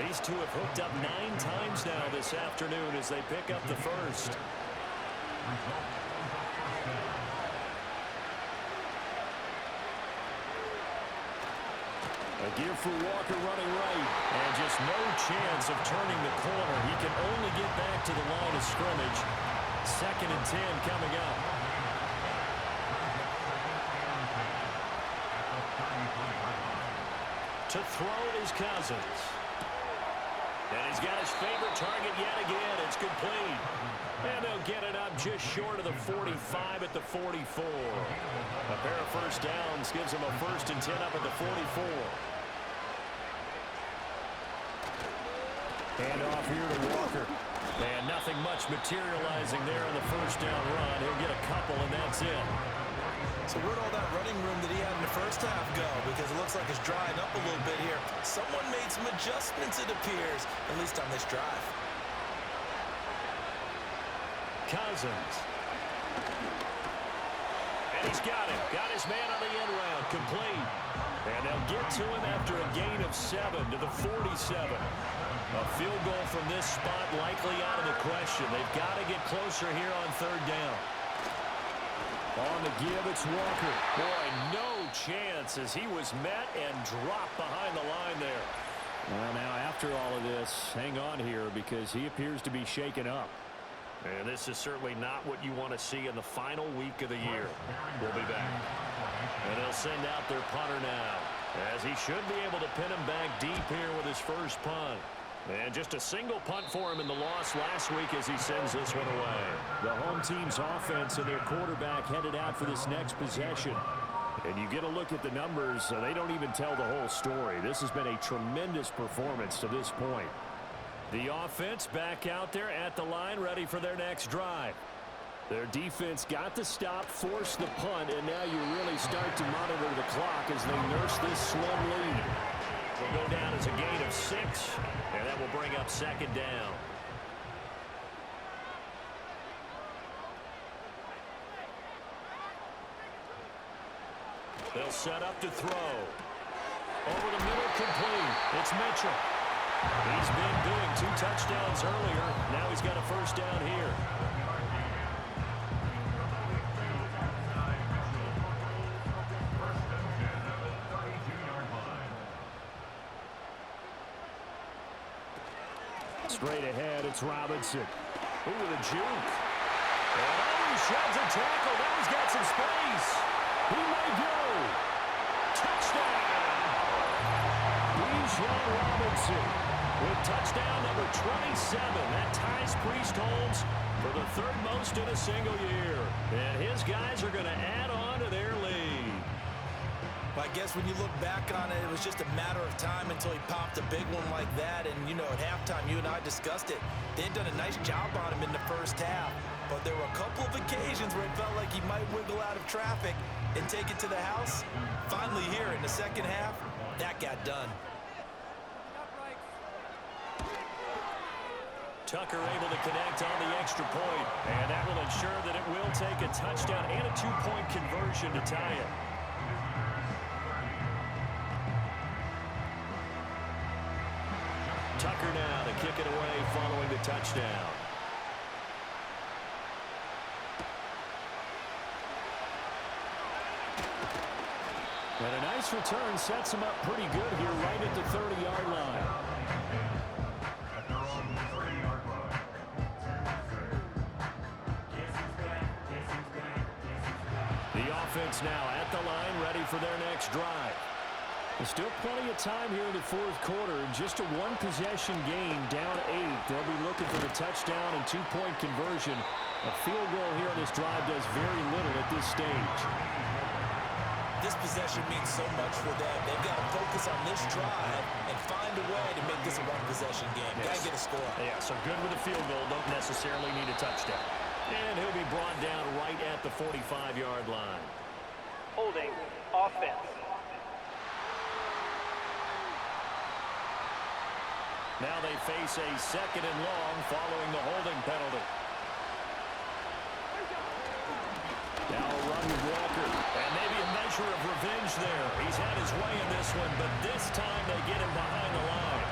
B: These two have hooked up 9 times now this afternoon as they pick up the 1st.
E: A gear for Walker running right.
B: And just no chance of turning the corner. He can only get back to the line of scrimmage. 2nd and 10 coming up. To throw is Cousins. And he's got his favorite target yet again. It's complete. And they'll get it up just short of the 45 at the 44. A pair of 1st downs gives them a 1st and 10 up at the 44.
E: Hand off here to Walker. And nothing much materializing there on the first down run. He'll get a couple, and that's it.
C: So where'd all that running room that he had in the first half go? Because it looks like it's drying up a little bit here. Someone made some adjustments, it appears, at least on this drive.
B: Cousins. And he's got him. Got his man on the end round. Complete. And they'll get to him after a gain of 7 to the 47. A field goal from this spot likely out of the question. They've got to get closer here on third down.
E: On the give, it's Walker. Boy, no chance as he was met and dropped behind the line there. Well, now after all of this, hang on here because he appears to be shaken up.
B: And this is certainly not what you want to see in the final week of the year. We'll be back. And they'll send out their punter now, as he should be able to pin him back deep here with his first punt. And just a single punt for him in the loss last week as he sends this one away.
E: The home team's offense and their quarterback headed out for this next possession. And you get a look at the numbers, they don't even tell the whole story. This has been a tremendous performance to this point.
B: The offense back out there at the line, ready for their next drive.
E: Their defense got the stop, forced the punt, and now you really start to monitor the clock as they nurse this slim lead.
B: Will go down as a gain of 6, and that will bring up second down. They'll set up to throw. Over the middle, complete. It's Mitchell. He's been doing 2 touchdowns earlier. Now he's got a first down here.
E: Straight ahead, it's Robinson. Ooh, with a juke. And he sheds a tackle. Now he's got some space. He may go. Touchdown. Bijan Robinson with touchdown number 27. That ties Priest Holmes for the 3rd most in a single year. And his guys are going to add on to their lead.
C: I guess when you look back on it, it was just a matter of time until he popped a big one like that. And, you know, at halftime, you and I discussed it. They had done a nice job on him in the first half. But there were a couple of occasions where it felt like he might wiggle out of traffic and take it to the house. Finally here in the second half, that got done.
B: Tucker able to connect on the extra point. And that will ensure that it will take a touchdown and a 2-point conversion to tie it. Tucker now to kick it away following the touchdown.
E: And a nice return sets him up pretty good here right at the 30-yard line. The offense now at the line, ready for their next drive. There's still plenty of time here in the 4th quarter. Just a 1-possession game, down 8. They'll be looking for the touchdown and 2-point conversion. A field goal here on this drive does very little at this stage.
C: This possession means so much for them. They've got to focus on this drive and find a way to make this a 1-possession game. Got to get a score.
B: Yeah, so good with a field goal. Don't necessarily need a touchdown. And he'll be brought down right at the 45-yard line.
F: Holding offense.
B: Now they face a 2nd and long following the holding penalty.
E: Now a run with Walker.
B: And maybe a measure of revenge there. He's had his way in this one, but this time they get him behind the line.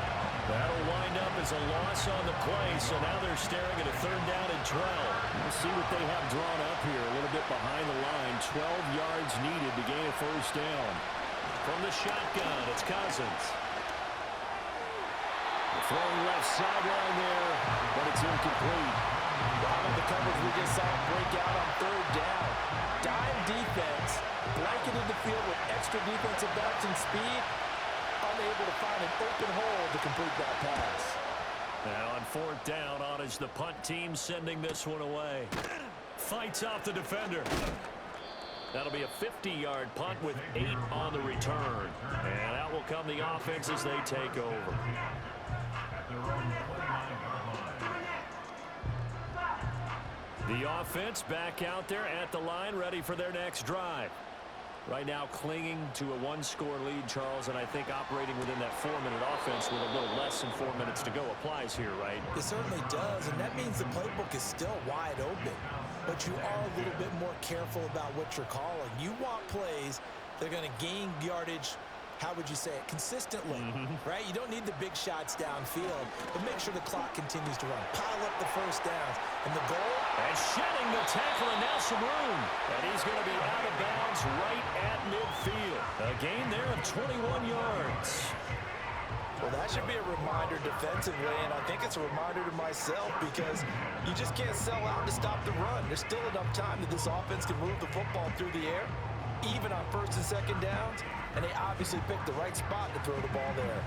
B: That'll wind up as a loss on the play, so now they're staring at a 3rd down and 12.
E: We'll see what they have drawn up here. A little bit behind the line. 12 yards needed to gain a first down.
B: From the shotgun, it's Cousins.
E: Throwing left sideline there, but it's incomplete.
C: Wow, the coverage we just saw break out on 3rd down. Dime defense, blanketed the field with extra defensive backs and speed, unable to find an open hole to complete that pass.
B: Now on 4th down, on is the punt team sending this one away. Fights off the defender. That'll be a 50-yard punt with 8 on the return. And out will come the offense as they take over.
E: The offense back out there at the line, ready for their next drive. Right now clinging to a one-score lead, Charles, and I think operating within that 4-minute offense with a little less than 4 minutes to go applies here, right?
C: It certainly does, and that means the playbook is still wide open. But you are a little bit more careful about what you're calling. You want plays that are going to gain yardage, how would you say it, consistently, right? You don't need the big shots downfield, but make sure the clock continues to run. Pile up the first downs. And the goal?
E: And shedding the tackle, and now some room. And he's going to be out of bounds right at midfield. A gain there of 21 yards.
C: Well, that should be a reminder defensively, and I think it's a reminder to myself because you just can't sell out to stop the run. There's still enough time that this offense can move the football through the air, even on first and second downs, and they obviously picked the right spot to throw the ball there.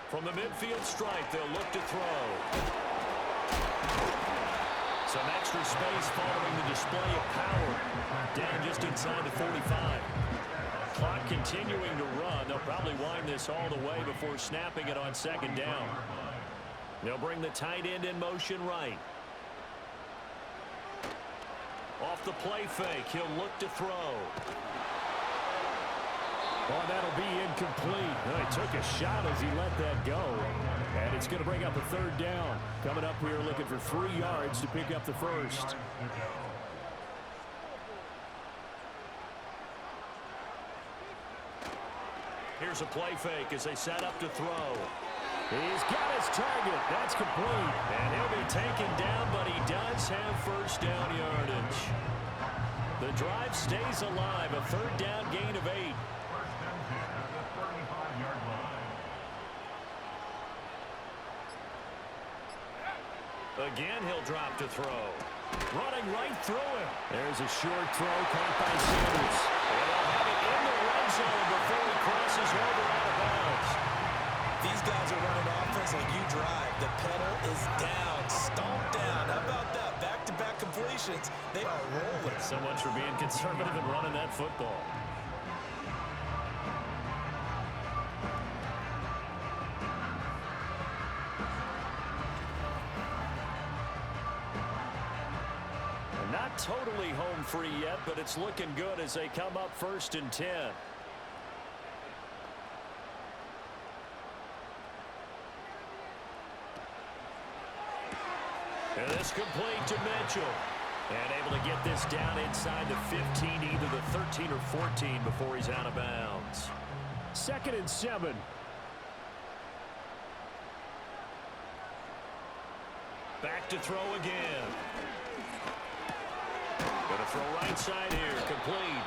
E: From the midfield strike, they'll look to throw. Some extra space following the display of power. Down just inside the 45. Clock continuing to run. They'll probably wind this all the way before snapping it on second down. They'll bring the tight end in motion right. Off the play fake, he'll look to throw. Oh, that'll be incomplete. Well, he took a shot as he let that go. And it's going to bring up a third down. Coming up here looking for 3 yards to pick up the first. Here's a play fake as they set up to throw. He's got his target. That's complete. And he'll be taken down, but he does have first down yardage. The drive stays alive. A third down gain of 8. Again, he'll drop to throw. Running right through him. There's a short throw caught by Sanders. And they'll have it in the red zone before he crosses over out of bounds.
C: These guys are running offense like you drive. The pedal is down, stomped down. How about that? Back-to-back completions. They are rolling.
E: So much for being conservative and running that football. Not totally home free yet, but it's looking good as they come up 1st and 10. And this complete to Mitchell. And able to get this down inside the 15, either the 13 or 14 before he's out of bounds. 2nd and 7. Back to throw again. Going to throw right side here, complete.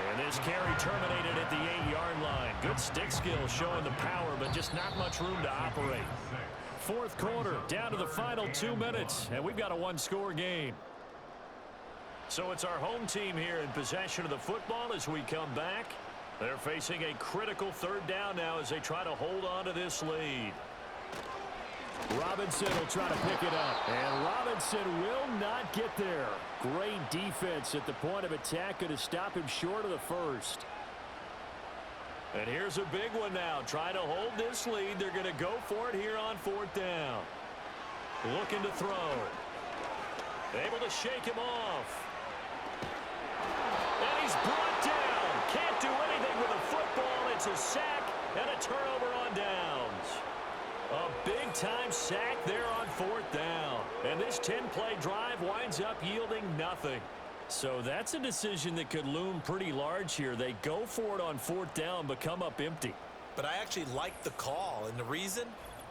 E: And this carry terminated at the 8-yard line. Good stick skill showing the power, but just not much room to operate. 4th quarter, down to the final 2 minutes, and we've got a one-score game. So it's our home team here in possession of the football as we come back. They're facing a critical 3rd down now as they try to hold on to this lead. Robinson will try to pick it up, and Robinson will not get there. Great defense at the point of attack, going to stop him short of the first. And here's a big one now. Trying to hold this lead. They're going to go for it here on 4th down. Looking to throw. Able to shake him off. And he's brought down. Can't do anything with a football. It's a sack and a turnover on downs. A big-time sack there on 4th down. And this 10-play drive winds up yielding nothing. So that's a decision that could loom pretty large here. They go for it on 4th down, but come up empty.
C: But I actually like the call, and the reason?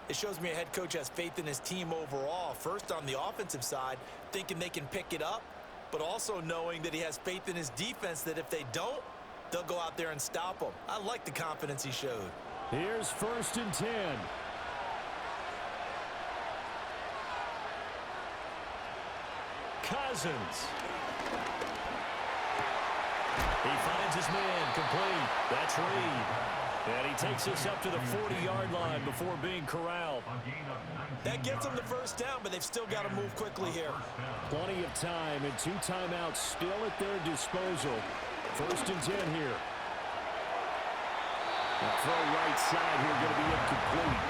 C: It shows me a head coach has faith in his team overall. First, on the offensive side, thinking they can pick it up, but also knowing that he has faith in his defense that if they don't, they'll go out there and stop them. I like the confidence he showed.
E: Here's 1st and 10. Cousins. He finds his man, complete. That's Reed. And he takes us up to the 40-yard line before being corralled.
C: That gets them the first down, but they've still got to move quickly here.
E: Plenty of time and 2 timeouts still at their disposal. 1st and 10 here. The throw right side here going to be incomplete.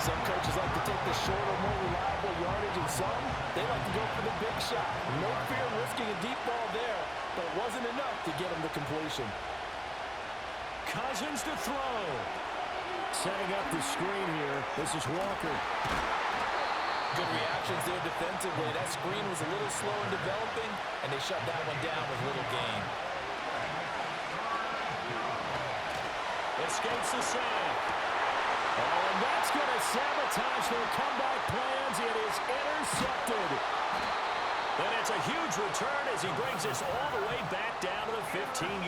C: Some coaches like to take the shorter, more reliable yardage, and some, they like to go for the big shot. No fear of risking a deep ball there, but it wasn't enough to get him the completion.
E: Cousins to throw. Setting up the screen here. This is Walker.
C: Good reactions there defensively. That screen was a little slow in developing, and they shut that one down with little gain.
E: Escapes the sack. Oh, and that's going to sabotage their comeback plans. It is intercepted. And it's a huge return as he brings us all the way back down to the 15.